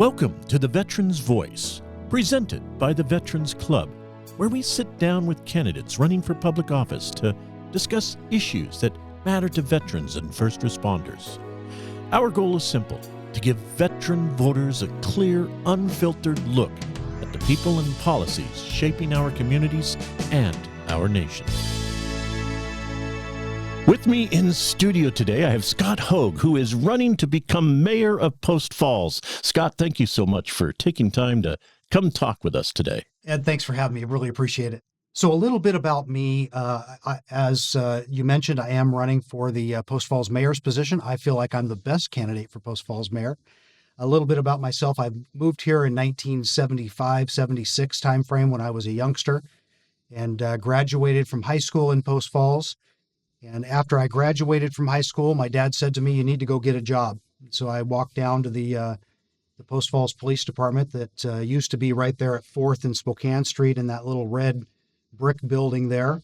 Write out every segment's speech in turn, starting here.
Welcome to the Veterans Voice, presented by the Veterans Club, where we sit down with candidates running for public office to discuss issues that matter to veterans and first responders. Our goal is simple: to give veteran voters a clear, unfiltered look at the people and policies shaping our communities and our nation. With me in studio today, I have Scot Haug, who is running to become mayor of Post Falls. Scott, thank you so much for taking time to come talk with us today. Ed, thanks for having me. I really appreciate it. So a little bit about me. As you mentioned, I am running for the Post Falls mayor's position. I feel like I'm the best candidate for Post Falls mayor. A little bit about myself. I moved here in 1975, 76 timeframe when I was a youngster, and graduated from high school in Post Falls. And after I graduated from high school, my dad said to me, "You need to go get a job." So I walked down to the Post Falls Police Department that used to be right there at 4th and Spokane Street in that little red brick building there,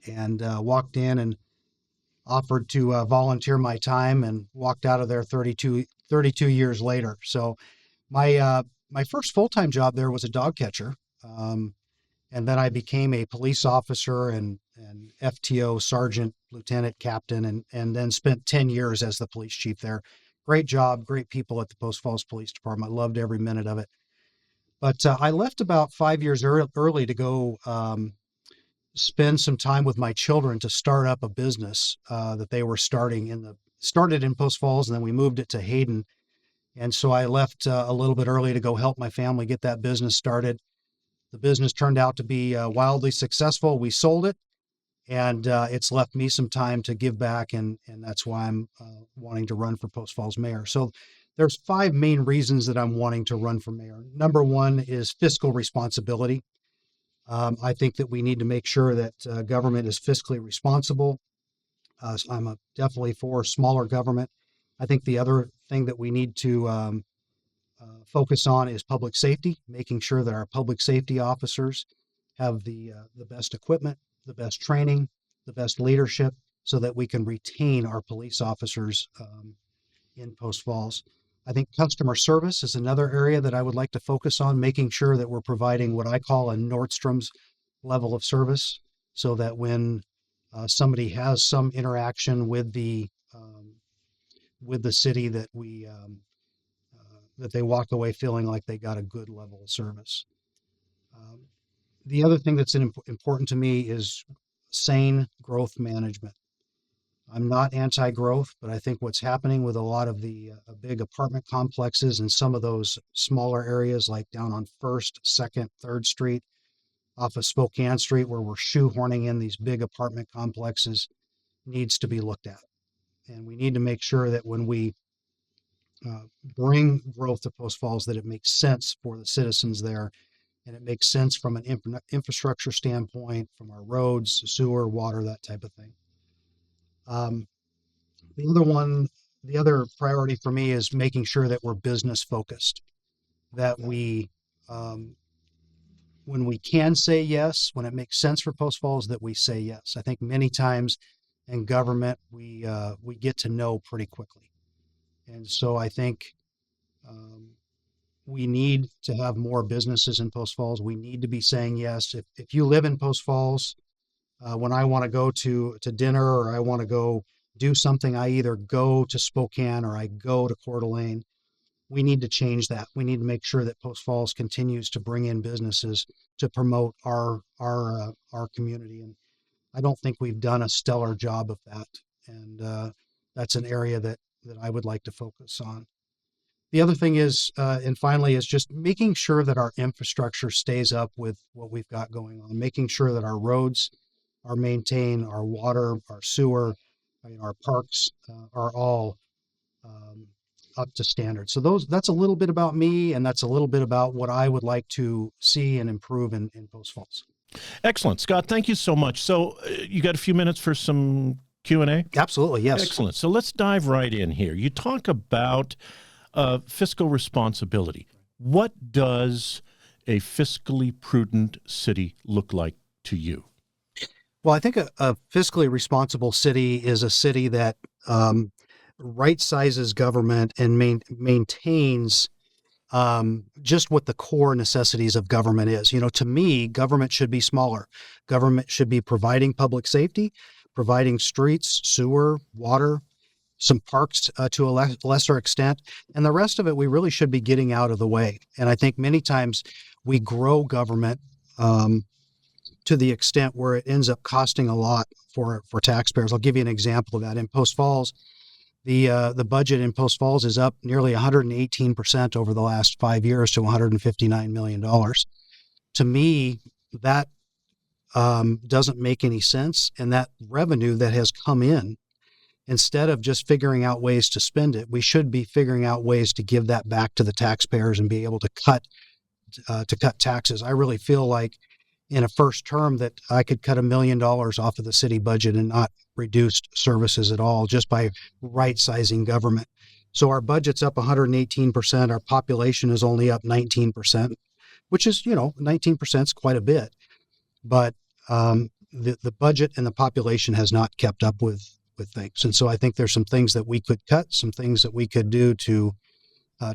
and walked in and offered to volunteer my time, and walked out of there 32 years later. So my first full-time job there was a dog catcher. And then I became a police officer and FTO sergeant, lieutenant, captain, and then spent 10 years as the police chief there. Great job, great people at the Post Falls Police Department. I loved every minute of it. But I left about 5 years early to go spend some time with my children to start up a business that they were started in Post Falls, and then we moved it to Hayden. And so I left a little bit early to go help my family get that business started. The business turned out to be wildly successful. We sold it, and it's left me some time to give back, and that's why I'm wanting to run for Post Falls mayor. So there's 5 main reasons that I'm wanting to run for mayor. Number one is fiscal responsibility. I think that we need to make sure that government is fiscally responsible. So I'm definitely for smaller government. I think the other thing that we need to focus on is public safety, making sure that our public safety officers have the best equipment, the best training, the best leadership, so that we can retain our police officers in Post Falls. I think customer service is another area that I would like to focus on, making sure that we're providing what I call a Nordstrom's level of service, so that when somebody has some interaction with the city, that that they walk away feeling like they got a good level of service. The other thing that's important to me is sane growth management. I'm not anti-growth, but I think what's happening with a lot of the big apartment complexes and some of those smaller areas, like down on 1st, 2nd, 3rd Street, off of Spokane Street, where we're shoehorning in these big apartment complexes, needs to be looked at. And we need to make sure that when we bring growth to Post Falls, that it makes sense for the citizens there, and it makes sense from an infrastructure standpoint, from our roads, sewer, water, that type of thing. The other priority for me is making sure that we're business focused, that we, when we can say yes, when it makes sense for Post Falls, that we say yes. I think many times in government, we get to know pretty quickly. And so I think we need to have more businesses in Post Falls. We need to be saying yes. If you live in Post Falls, when I want to go to dinner, or I want to go do something, I either go to Spokane or I go to Coeur d'Alene. We need to change that. We need to make sure that Post Falls continues to bring in businesses to promote our community. And I don't think we've done a stellar job of that. And that's an area that I would like to focus on. The other thing is, and finally, is just making sure that our infrastructure stays up with what we've got going on, making sure that our roads are maintained, our water, our sewer, our parks are all up to standard. So that's a little bit about me, and that's a little bit about what I would like to see and improve in Post Falls. Excellent. Scott, thank you so much. So you got a few minutes for some Q&A? Absolutely, yes. Excellent. So let's dive right in here. You talk about fiscal responsibility. What does a fiscally prudent city look like to you? Well, I think a fiscally responsible city is a city that right sizes government and maintains just what the core necessities of government is. To me, government should be smaller. Government should be providing public safety, providing streets, sewer, water, some parks to a lesser extent. And the rest of it, we really should be getting out of the way. And I think many times we grow government to the extent where it ends up costing a lot for taxpayers. I'll give you an example of that. In Post Falls, the budget in Post Falls is up nearly 118% over the last 5 years to $159 million. To me, that doesn't make any sense. And that revenue that has come in, instead of just figuring out ways to spend it, we should be figuring out ways to give that back to the taxpayers and be able to cut taxes. I really feel like in a first term that I could cut $1 million off of the city budget and not reduce services at all just by right sizing government. So our budget's up 118%. Our population is only up 19%, which is, 19% is quite a bit. But the budget and the population has not kept up with things. And so I think there's some things that we could cut, some things that we could do to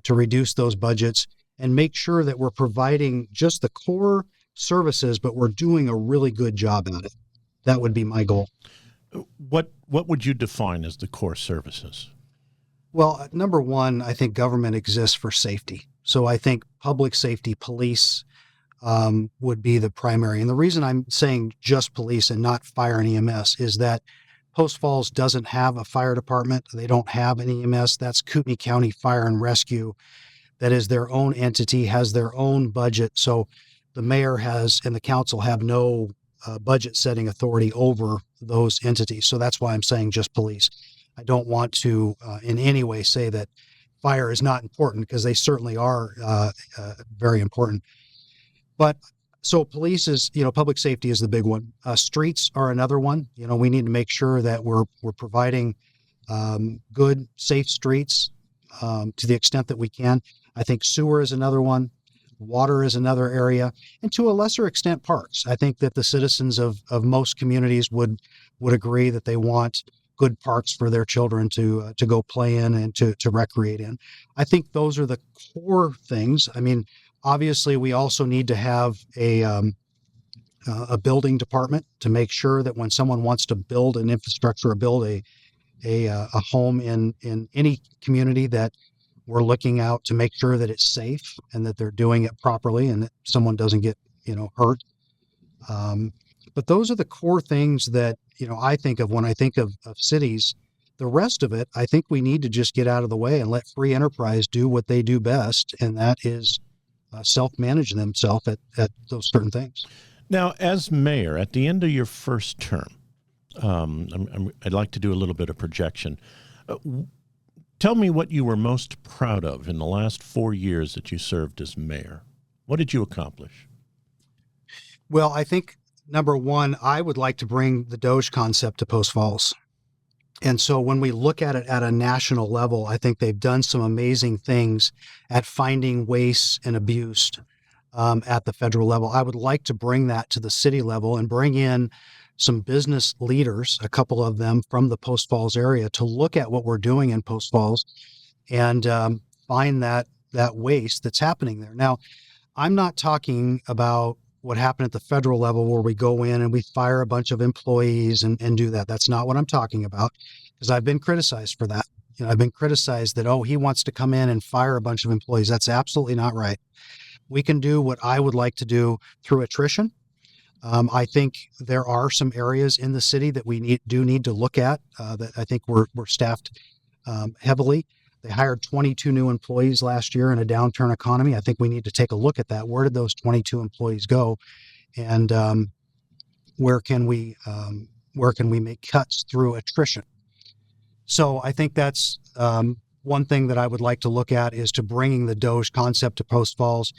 reduce those budgets and make sure that we're providing just the core services, but we're doing a really good job at it. That would be my goal. What would you define as the core services? Well, number one, I think government exists for safety. So I think public safety, police would be the primary. And the reason I'm saying just police and not fire and EMS is that Post Falls doesn't have a fire department. They don't have an EMS. That's Kootenai County Fire and Rescue. That is their own entity, has their own budget. So the mayor and the council have no budget setting authority over those entities. So that's why I'm saying just police. I don't want to in any way say that fire is not important, because they certainly are very important. But so police is, public safety is the big one. Streets are another one. We need to make sure that we're providing good, safe streets to the extent that we can. I think sewer is another one. Water is another area, and to a lesser extent, parks. I think that the citizens of most communities would agree that they want good parks for their children to go play in and to recreate in. I think those are the core things. I mean, obviously, we also need to have a building department to make sure that when someone wants to build an infrastructure or build a home in any community, that we're looking out to make sure that it's safe and that they're doing it properly and that someone doesn't get, hurt. But those are the core things that, I think of when I think of cities. The rest of it, I think we need to just get out of the way and let free enterprise do what they do best. And that is self-manage themselves at those certain things. Now, as mayor, at the end of your first term, I'd like to do a little bit of projection. Tell me what you were most proud of in the last 4 years that you served as mayor. What did you accomplish? Well, I think, number one, I would like to bring the Doge concept to Post Falls. And so when we look at it at a national level, I think they've done some amazing things at finding waste and abuse at the federal level. I would like to bring that to the city level and bring in some business leaders, a couple of them from the Post Falls area, to look at what we're doing in Post Falls and find that waste that's happening there. Now, I'm not talking about what happened at the federal level where we go in and we fire a bunch of employees and do that. That's not what I'm talking about, because I've been criticized for that. I've been criticized that, he wants to come in and fire a bunch of employees. That's absolutely not right. We can do what I would like to do through attrition. I think there are some areas in the city that we need to look at that I think we're staffed heavily. They hired 22 new employees last year in a downturn economy. I think we need to take a look at that. Where did those 22 employees go, and where can we make cuts through attrition? So I think that's one thing that I would like to look at, is to bringing the Doge concept to Post Falls.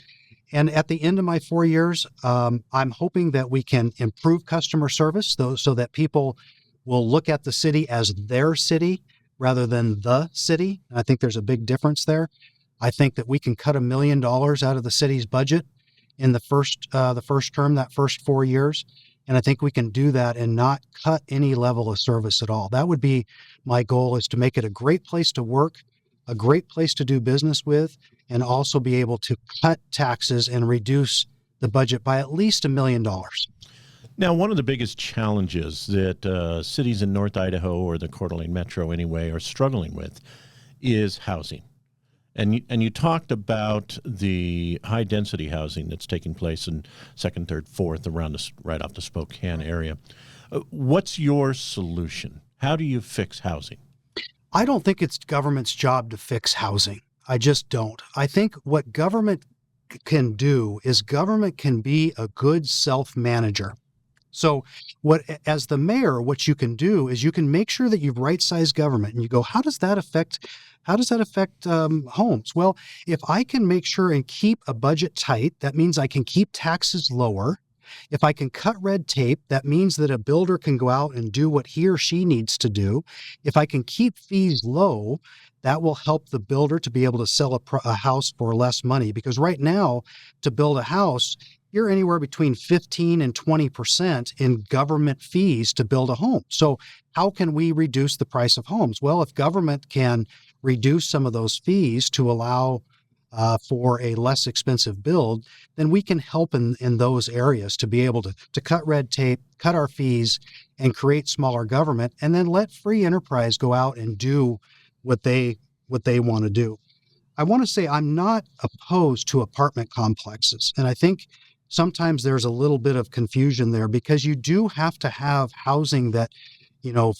And at the end of my 4 years, I'm hoping that we can improve customer service so that people will look at the city as their city rather than the city. I think there's a big difference there. I think that we can cut $1 million out of the city's budget in the first term, that first 4 years. And I think we can do that and not cut any level of service at all. That would be my goal, is to make it a great place to work, a great place to do business with, and also be able to cut taxes and reduce the budget by at least $1 million. Now, one of the biggest challenges that cities in North Idaho or the Coeur d'Alene Metro anyway are struggling with is housing. And you talked about the high density housing that's taking place in second, third, fourth around us, right off the Spokane area. What's your solution? How do you fix housing? I don't think it's government's job to fix housing. I just don't. I think what government can do is government can be a good self-manager. So as the mayor, what you can do is you can make sure that you've right-sized government, and you go, how does that affect homes? Well, if I can make sure and keep a budget tight, that means I can keep taxes lower. If I can cut red tape, that means that a builder can go out and do what he or she needs to do. If I can keep fees low, that will help the builder to be able to sell a house for less money. Because right now, to build a house, you're anywhere between 15 and 20% in government fees to build a home. So how can we reduce the price of homes? Well, if government can reduce some of those fees to allow for a less expensive build, then we can help in those areas to be able to cut red tape, cut our fees, and create smaller government, and then let free enterprise go out and do what they want to do. I want to say I'm not opposed to apartment complexes. And I think sometimes there's a little bit of confusion there because you do have to have housing that,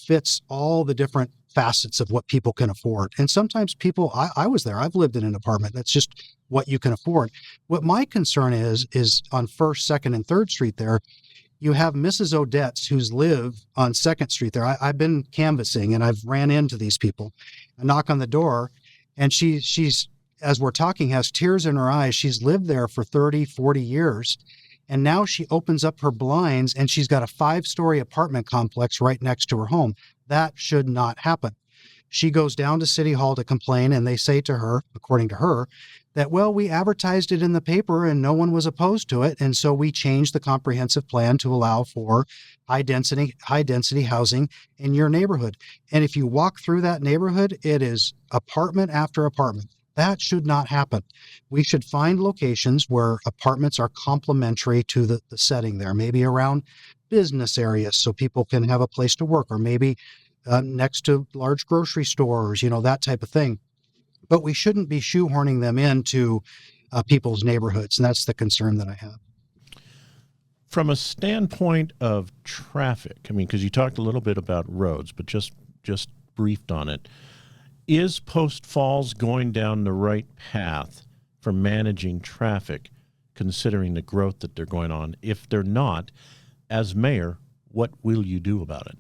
fits all the different facets of what people can afford. And sometimes people, I was there, I've lived in an apartment. That's just what you can afford. What my concern is on 1st, 2nd, and 3rd Street there, you have Mrs. Odette's who's live on 2nd Street there. I've been canvassing and I've ran into these people. I knock on the door and she's, as we're talking, has tears in her eyes. She's lived there for 30, 40 years. And now she opens up her blinds and she's got a 5-story apartment complex right next to her home. That should not happen. She goes down to City Hall to complain, and they say to her, according to her, that, well, we advertised it in the paper and no one was opposed to it. And so we changed the comprehensive plan to allow for high density housing in your neighborhood. And if you walk through that neighborhood, it is apartment after apartment. That should not happen. We should find locations where apartments are complementary to the setting there, maybe around business areas so people can have a place to work, or maybe next to large grocery stores, that type of thing. But we shouldn't be shoehorning them into people's neighborhoods, and that's the concern that I have. From a standpoint of traffic, because you talked a little bit about roads, but just briefed on it, is Post Falls going down the right path for managing traffic, considering the growth that they're going on? If they're not, as mayor, what will you do about it?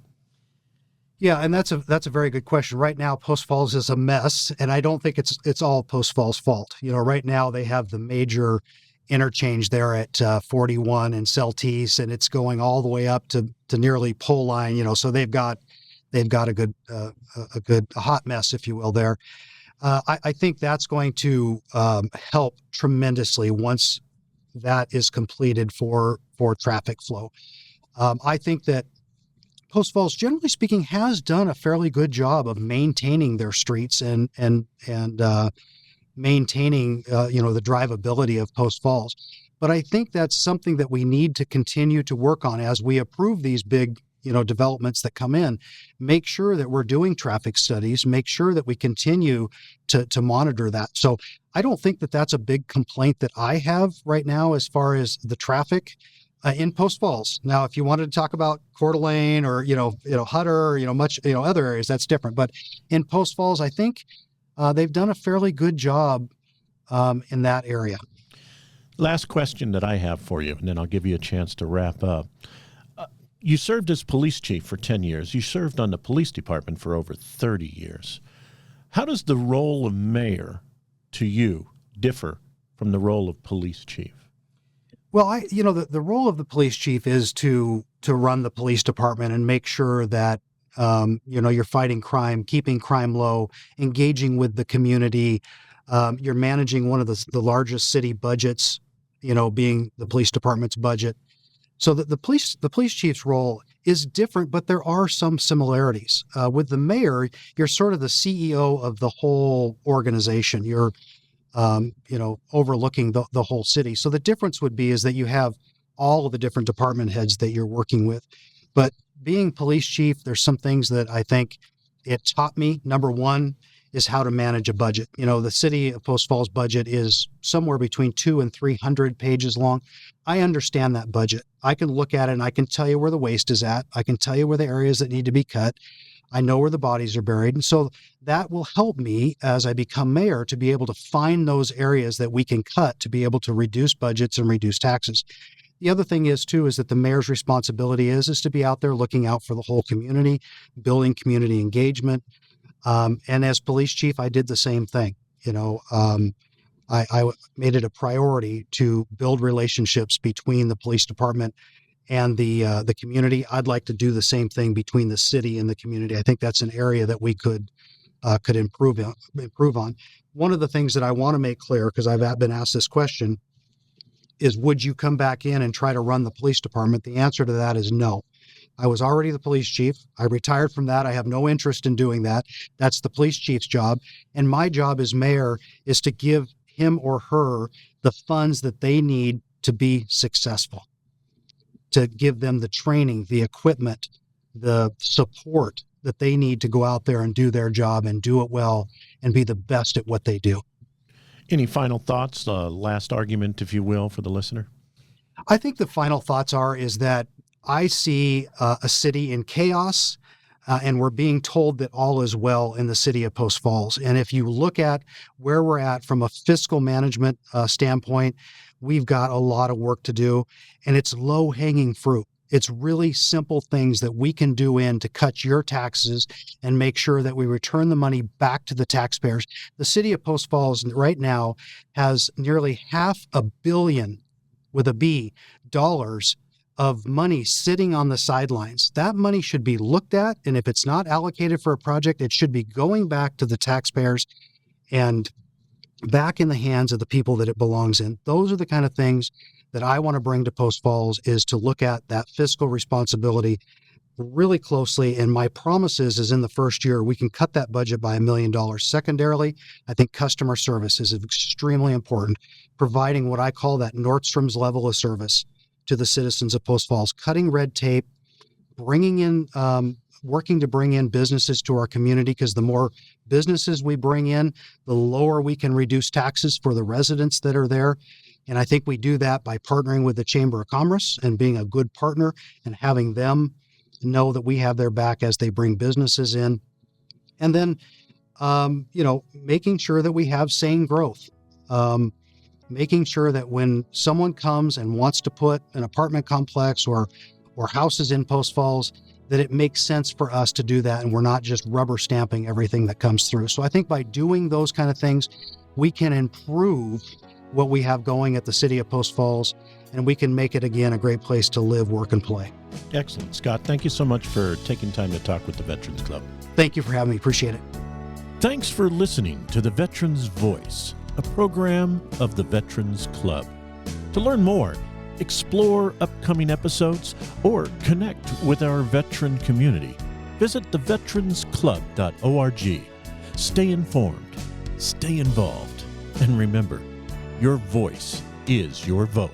Yeah, and that's a very good question. Right now, Post Falls is a mess, and I don't think it's all Post Falls' fault. Right now they have the major interchange there at 41 and Celtice, and it's going all the way up to nearly pole line. So they've got a good hot mess, if you will, there. I think that's going to help tremendously once that is completed for traffic flow. I think that Post Falls, generally speaking, has done a fairly good job of maintaining their streets and maintaining the drivability of Post Falls. But I think that's something that we need to continue to work on as we approve these big developments that come in. Make sure that we're doing traffic studies, make sure that we continue to monitor that. So I don't think that that's a big complaint that I have right now as far as the traffic in Post Falls. Now, if you wanted to talk about Coeur d'Alene or Hutter, much other areas, that's different. But in Post Falls, I think they've done a fairly good job in that area. Last question that I have for you, and then I'll give you a chance to wrap up. You served as police chief for 10 years. You served on the police department for over 30 years. How does the role of mayor to you differ from the role of police chief? Well, the role of the police chief is to run the police department and make sure that, you're fighting crime, keeping crime low, engaging with the community. You're managing one of the largest city budgets, being the police department's budget. So the police chief's role is different, but there are some similarities. With the mayor, you're sort of the CEO of the whole organization. You're overlooking the whole city. So the difference would be is that you have all of the different department heads that you're working with. But being police chief, there's some things that I think it taught me. Number one is how to manage a budget. The city of Post Falls budget is somewhere between 200 and 300 pages long. I understand that budget. I can look at it and I can tell you where the waste is at. I can tell you where the areas that need to be cut. I know where the bodies are buried. And so that will help me as I become mayor to be able to find those areas that we can cut to be able to reduce budgets and reduce taxes. The other thing is that the mayor's responsibility is to be out there looking out for the whole community, building community engagement. And as police chief, I did the same thing. I made it a priority to build relationships between the police department and the community. I'd like to do the same thing between the city and the community. I think that's an area that we could improve on. One of the things that I want to make clear, because I've been asked this question, is would you come back in and try to run the police department? The answer to that is no. I was already the police chief. I retired from that. I have no interest in doing that. That's the police chief's job. And my job as mayor is to give him or her the funds that they need to be successful, to give them the training, the equipment, the support that they need to go out there and do their job and do it well and be the best at what they do. Any final thoughts, last argument, if you will, for the listener? I think the final thoughts is that I see a city in chaos, and we're being told that all is well in the city of Post Falls. And if you look at where we're at from a fiscal management standpoint, we've got a lot of work to do, and it's low-hanging fruit. It's really simple things that we can do to cut your taxes and make sure that we return the money back to the taxpayers. The city of Post Falls right now has nearly $500 million, with a B, dollars of money sitting on the sidelines. That money should be looked at, and if it's not allocated for a project, it should be going back to the taxpayers and back in the hands of the people that it belongs in. Those are the kind of things that I want to bring to Post Falls, is to look at that fiscal responsibility really closely. And my promise is in the first year, we can cut that budget by $1 million. Secondarily, I think customer service is extremely important, providing what I call that Nordstrom's level of service to the citizens of Post Falls, cutting red tape, working to bring in businesses to our community, because the more businesses we bring in, the lower we can reduce taxes for the residents that are there. And I think we do that by partnering with the Chamber of Commerce and being a good partner and having them know that we have their back as they bring businesses in. And then, making sure that we have sane growth, making sure that when someone comes and wants to put an apartment complex or houses in Post Falls, that it makes sense for us to do that, and we're not just rubber stamping everything that comes through. So I think by doing those kind of things, we can improve what we have going at the city of Post Falls, and we can make it, again, a great place to live, work, and play. Excellent. Scott, thank you so much for taking time to talk with the Veterans Club. Thank you for having me. Appreciate it. Thanks for listening to The Veterans Voice, a program of the Veterans Club. To learn more, explore upcoming episodes, or connect with our veteran community, visit theveteransclub.org. Stay informed, stay involved, and remember, your voice is your vote.